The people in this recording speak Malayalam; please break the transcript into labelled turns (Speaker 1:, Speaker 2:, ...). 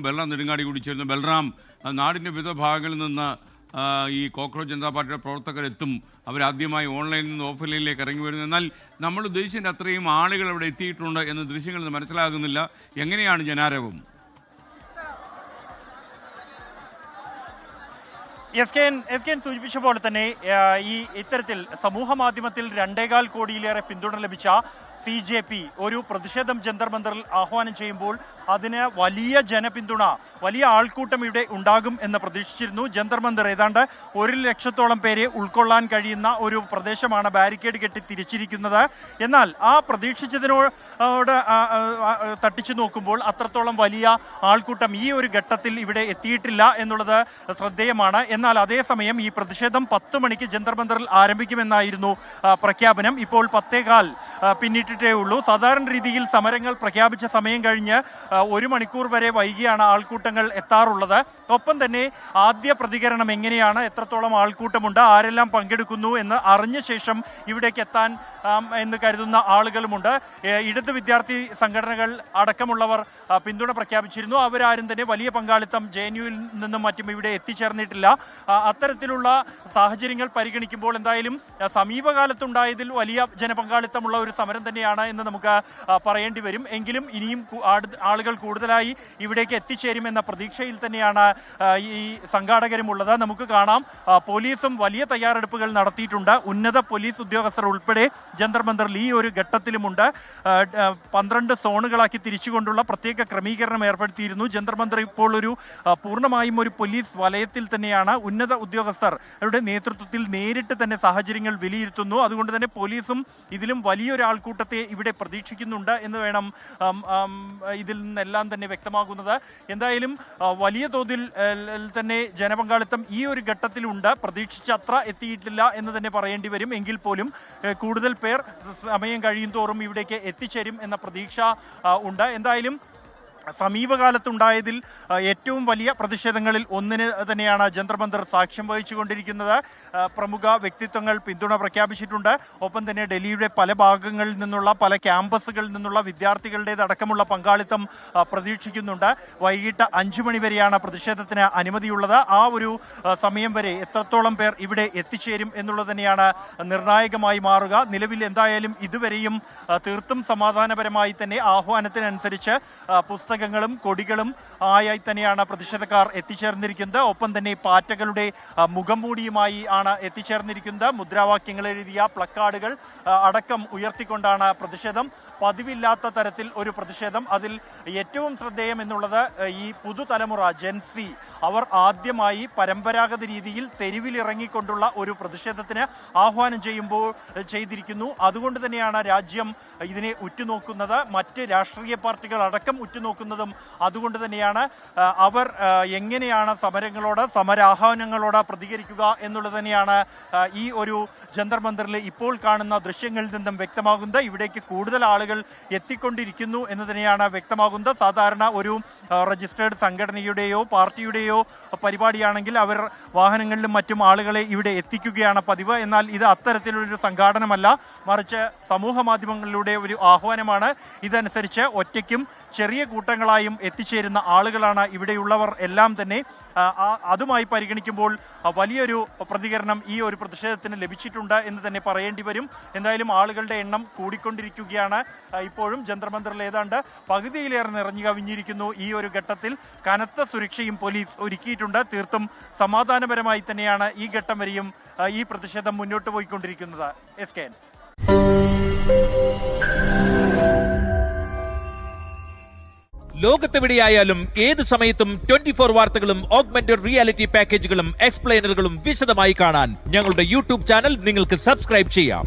Speaker 1: ബൽറാം നെടുങ്ങാടി കൂടി ചേരുന്നു. ബൽറാം, നാടിൻ്റെ വിവിധ ഭാഗങ്ങളിൽ നിന്ന് ഈ കോക്രോച്ച് ജനതാ പാർട്ടിയുടെ പ്രവർത്തകരെത്തും. അവരാദ്യമായി ഓൺലൈനിൽ നിന്ന് ഓഫ്ലൈനിലേക്ക് ഇറങ്ങി വരുന്നു. എന്നാൽ നമ്മൾ ഉദ്ദേശിച്ചതിൻ്റെ അത്രയും ആളുകൾ അവിടെ എത്തിയിട്ടുണ്ട് എന്ന് ദൃശ്യങ്ങളിൽ നിന്ന് മനസ്സിലാകുന്നില്ല. എങ്ങനെയാണ് ജനാരവം?
Speaker 2: എസ് കെ സൂചിപ്പിച്ച പോലെ തന്നെ ഇത്തരത്തിൽ സമൂഹ മാധ്യമത്തിൽ 2.25 കോടിയിലേറെ പിന്തുണ ലഭിച്ച CJP ഒരു പ്രതിഷേധം ജന്തർ മന്ദറിൽ ആഹ്വാനം ചെയ്യുമ്പോൾ അതിന് വലിയ ജനപിന്തുണ, വലിയ ആൾക്കൂട്ടം ഇവിടെ ഉണ്ടാകും എന്ന് പ്രതീക്ഷിച്ചിരുന്നു. ജന്തർ മന്ദർ ഏതാണ്ട് 1 ലക്ഷത്തോളം പേരെ ഉൾക്കൊള്ളാൻ കഴിയുന്ന ഒരു പ്രദേശമാണ് ബാരിക്കേഡ് കെട്ടി തിരിച്ചിരിക്കുന്നത്. എന്നാൽ ആ പ്രതീക്ഷിച്ചതിനോട് തട്ടിച്ചു നോക്കുമ്പോൾ അത്രത്തോളം വലിയ ആൾക്കൂട്ടം ഈ ഒരു ഘട്ടത്തിൽ ഇവിടെ എത്തിയിട്ടില്ല എന്നുള്ളത് ശ്രദ്ധേയമാണ്. എന്നാൽ അതേസമയം ഈ പ്രതിഷേധം 10 മണിക്ക് ജന്തർ മന്ദറിൽ ആരംഭിക്കുമെന്നായിരുന്നു പ്രഖ്യാപനം. ഇപ്പോൾ 10:15 പിന്നിട്ടിട്ടേ ഉള്ളൂ. സാധാരണ രീതിയിൽ സമരങ്ങൾ പ്രഖ്യാപിച്ച സമയം കഴിഞ്ഞ് 1 മണിക്കൂർ വരെ വൈകിയാണ് ആൾക്കൂട്ടങ്ങൾ എത്താറുള്ളത്. ഒപ്പം തന്നെ ആദ്യ പ്രതികരണം എങ്ങനെയാണ്, എത്രത്തോളം ആൾക്കൂട്ടമുണ്ട്, ആരെല്ലാം പങ്കെടുക്കുന്നു എന്ന് അറിഞ്ഞ ശേഷം ഇവിടേക്ക് എത്താൻ എന്ന് കരുതുന്ന ആളുകളുമുണ്ട്. ഇടത് വിദ്യാർത്ഥി സംഘടനകൾ അടക്കമുള്ളവർ പിന്തുണ പ്രഖ്യാപിച്ചിരുന്നു. അവരാരും തന്നെ വലിയ പങ്കാളിത്തം JNUവിൽ നിന്നും മറ്റും ഇവിടെ എത്തിച്ചേർന്നിട്ടില്ല. അത്തരത്തിലുള്ള സാഹചര്യങ്ങൾ പരിഗണിക്കുമ്പോൾ എന്തായാലും സമീപകാലത്തുണ്ടായതിൽ വലിയ ജനപങ്കാളിത്തമുള്ള ഒരു സമരം തന്നെയാണ് എന്ന് നമുക്ക് പറയേണ്ടി വരും. എങ്കിലും ഇനിയും ആളുകൾ കൂടുതലായി ഇവിടേക്ക് എത്തിച്ചേരുമെന്ന പ്രതീക്ഷയിൽ തന്നെയാണ് ഈ സംഘാടകരുമുള്ളത്. നമുക്ക് കാണാം, പോലീസും വലിയ തയ്യാറെടുപ്പുകൾ നടത്തിയിട്ടുണ്ട്. ഉന്നത പോലീസ് ഉദ്യോഗസ്ഥർ ഉൾപ്പെടെ ജന്തർ മന്ദറിൽ ഈ ഒരു ഘട്ടത്തിലുമുണ്ട്. 12 സോണുകളാക്കി തിരിച്ചുകൊണ്ടുള്ള പ്രത്യേക ക്രമീകരണം ഏർപ്പെടുത്തിയിരുന്നു. ജന്തർ മന്ദർ ഇപ്പോൾ പൂർണ്ണമായും ഒരു പോലീസ് വലയത്തിൽ തന്നെയാണ്. ഉന്നത ഉദ്യോഗസ്ഥരുടെ നേതൃത്വത്തിൽ നേരിട്ട് തന്നെ സാഹചര്യങ്ങൾ വിലയിരുത്തുന്നു. അതുകൊണ്ട് തന്നെ പോലീസും ഇതിലും വലിയൊരു ആൾക്കൂട്ടത്തെ ഇവിടെ പ്രതീക്ഷിക്കുന്നുണ്ട് എന്ന് വേണം ഇതിൽ നിന്നെല്ലാം തന്നെ വ്യക്തമാകുന്നത്. എന്തായാലും വലിയ തോതിൽ തന്നെ ജനപങ്കാളിത്തം ഈ ഒരു ഘട്ടത്തിലുണ്ട്. പ്രതീക്ഷിച്ച അത്ര എത്തിയിട്ടില്ല എന്ന് തന്നെ പറയേണ്ടി വരും. എങ്കിൽ പോലും കൂടുതൽ പേർ സമയം കഴിയും തോറും ഇവിടേക്ക് എത്തിച്ചേരും എന്ന പ്രതീക്ഷ ഉണ്ട്. എന്തായാലും സമീപകാലത്തുണ്ടായതിൽ ഏറ്റവും വലിയ പ്രതിഷേധങ്ങളിൽ ഒന്നിന് തന്നെയാണ് ജന്തർ മന്ദർ സാക്ഷ്യം വഹിച്ചുകൊണ്ടിരിക്കുന്നത്. പ്രമുഖ വ്യക്തിത്വങ്ങൾ പിന്തുണ പ്രഖ്യാപിച്ചിട്ടുണ്ട്. ഒപ്പം തന്നെ ഡൽഹിയുടെ പല ഭാഗങ്ങളിൽ നിന്നുള്ള, പല ക്യാമ്പസുകളിൽ നിന്നുള്ള വിദ്യാർത്ഥികളുടേതടക്കമുള്ള പങ്കാളിത്തം പ്രതീക്ഷിക്കുന്നുണ്ട്. വൈകിട്ട് 5 മണി വരെയാണ് പ്രതിഷേധത്തിന് അനുമതിയുള്ളത്. ആ ഒരു സമയം വരെ എത്രത്തോളം പേർ ഇവിടെ എത്തിച്ചേരും എന്നുള്ളത് തന്നെയാണ് നിർണായകമായി മാറുക. നിലവിൽ എന്തായാലും ഇതുവരെയും തീർത്തും സമാധാനപരമായി തന്നെ ആഹ്വാനത്തിനനുസരിച്ച് പുസ്തകങ്ങളും കൊടികളും ആയി തന്നെയാണ് പ്രതിഷേധക്കാർ എത്തിച്ചേർന്നിരിക്കുന്നത്. ഒപ്പം തന്നെ പാറ്റകളുടെ മുഖംമൂടിയുമായി ആണ് എത്തിച്ചേർന്നിരിക്കുന്നത്. മുദ്രാവാക്യങ്ങൾ എഴുതിയ പ്ലക്കാർഡുകൾ അടക്കം ഉയർത്തിക്കൊണ്ടാണ് പ്രതിഷേധം. പതിവില്ലാത്ത തരത്തിൽ ഒരു പ്രതിഷേധം. അതിൽ ഏറ്റവും ശ്രദ്ധേയം എന്നുള്ളത് ഈ പുതുതലമുറ ജെൻസി അവർ ആദ്യമായി പരമ്പരാഗത രീതിയിൽ തെരുവിലിറങ്ങിക്കൊണ്ടുള്ള ഒരു പ്രതിഷേധത്തിന് ആഹ്വാനം ചെയ്തിരിക്കുന്നു. അതുകൊണ്ട് തന്നെയാണ് രാജ്യം ഇതിനെ ഉറ്റുനോക്കുന്നത്. മറ്റ് രാഷ്ട്രീയ പാർട്ടികൾ അടക്കം ഉറ്റുനോക്കുന്നതും അതുകൊണ്ട് തന്നെയാണ്. അവർ എങ്ങനെയാണ് സമരങ്ങളോട്, സമരാഹ്വാനങ്ങളോട് പ്രതികരിക്കുക എന്നുള്ളത് തന്നെയാണ് ഈ ഒരു ജന്തർ മന്ദറിൽ ഇപ്പോൾ കാണുന്ന ദൃശ്യങ്ങളിൽ നിന്നും വ്യക്തമാകുന്നത്. ഇവിടേക്ക് കൂടുതൽ ആളുകൾ എത്തിക്കൊണ്ടിരിക്കുന്നു എന്ന് തന്നെയാണ് വ്യക്തമാകുന്നത്. സാധാരണ ഒരു രജിസ്റ്റേർഡ് സംഘടനയുടെയോ പാർട്ടിയുടെയോ പരിപാടിയാണെങ്കിൽ അവർ വാഹനങ്ങളിലും മറ്റും ആളുകളെ ഇവിടെ എത്തിക്കുകയാണ് പതിവ്. എന്നാൽ ഇത് അത്തരത്തിലൊരു സംഘാടനമല്ല, മറിച്ച് സമൂഹ മാധ്യമങ്ങളിലൂടെ ഒരു ആഹ്വാനമാണ്. ഇതനുസരിച്ച് ഒറ്റയ്ക്കും ചെറിയ കൂട്ടങ്ങളായും എത്തിച്ചേരുന്ന ആളുകളാണ് ഇവിടെയുള്ളവർ എല്ലാം തന്നെ. അതുമായി പരിഗണിക്കുമ്പോൾ വലിയൊരു പ്രതികരണം ഈ ഒരു പ്രതിഷേധത്തിന് ലഭിച്ചിട്ടുണ്ട് എന്ന് തന്നെ പറയേണ്ടി വരും. എന്തായാലും ആളുകളുടെ എണ്ണം കൂടിക്കൊണ്ടിരിക്കുകയാണ്. ഇപ്പോഴും ജന്തർ മന്ദറിൽ ഏതാണ്ട് പകുതിയിലേറെ നിറഞ്ഞു കവിഞ്ഞിരിക്കുന്നു. ഈ ഒരു ഘട്ടത്തിൽ കനത്ത സുരക്ഷയും പോലീസ് ഒരുക്കിയിട്ടുണ്ട്. തീർത്തും സമാധാനപരമായി തന്നെയാണ് ഈ ഘട്ടം വരെയും ഈ പ്രതിഷേധം മുന്നോട്ട് പോയിക്കൊണ്ടിരിക്കുന്നത്. SK.
Speaker 3: ലോകത്തെവിടെയായാലും ഏത് സമയത്തും 24 വാർത്തകളും ഓഗ്മെന്റഡ് റിയാലിറ്റി പാക്കേജുകളും എക്സ്പ്ലെയിനറുകളും വിശദമായി കാണാൻ ഞങ്ങളുടെ YouTube ചാനൽ നിങ്ങൾക്ക് സബ്സ്ക്രൈബ് ചെയ്യാം.